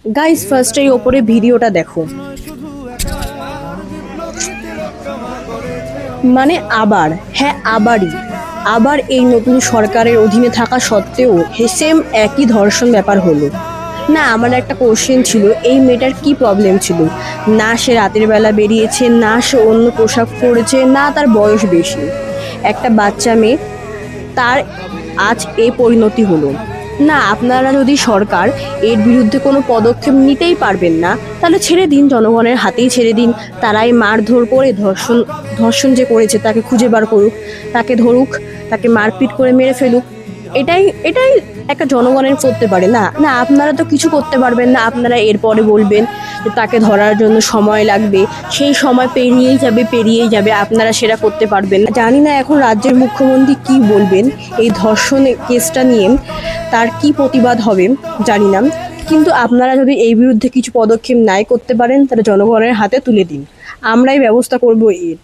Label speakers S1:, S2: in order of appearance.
S1: Guys first এই ওপরে ভিডিওটা দেখো। মানে আবার, হ্যাঁ আবারই, আবার এই নতুন সরকারের অধীনে থাকা সত্ত্বেও সেম একই ধর্ষণ ব্যাপার হলো। না, আমার একটা কোশ্চেন ছিল, এই মেয়েটার কি প্রবলেম ছিল? না সে রাতের বেলা বেরিয়েছে, না সে অন্য পোশাক পরেছে, না তার বয়স বেশি, একটা বাচ্চা মেয়ে, তার আজ এই পরিণতি হলো। না, আপনারা যদি সরকার এর বিরুদ্ধে কোনো পদক্ষেপ নিতেই পারবেন না, তাহলে ছেড়ে দিন, জনগণের হাতেই ছেড়ে দিন। তারাই মারধর করে ধর্ষণ ধর্ষণ যে করেছে তাকে খুঁজে বার করুক, তাকে ধরুক, তাকে মারপিট করে মেরে ফেলুক। এটাই এটাই একটা জনগণের করতে পারে। না না, আপনারা তো কিছু করতে পারবেন না। আপনারা এরপরে বলবেন যে তাকে ধরার জন্য সময় লাগবে, সেই সময় পেরিয়েই যাবে, আপনারা সেটা করতে পারবেন না। জানি না এখন রাজ্যের মুখ্যমন্ত্রী কি বলবেন এই ধর্ষণ কেসটা নিয়ে, তার কি প্রতিবাদ হবে জানি না। কিন্তু আপনারা যদি এই বিরুদ্ধে কিছু পদক্ষেপ নাই করতে পারেন, তাহলে জনগণের হাতে তুলে দিন, আমরাই ব্যবস্থা করব এর।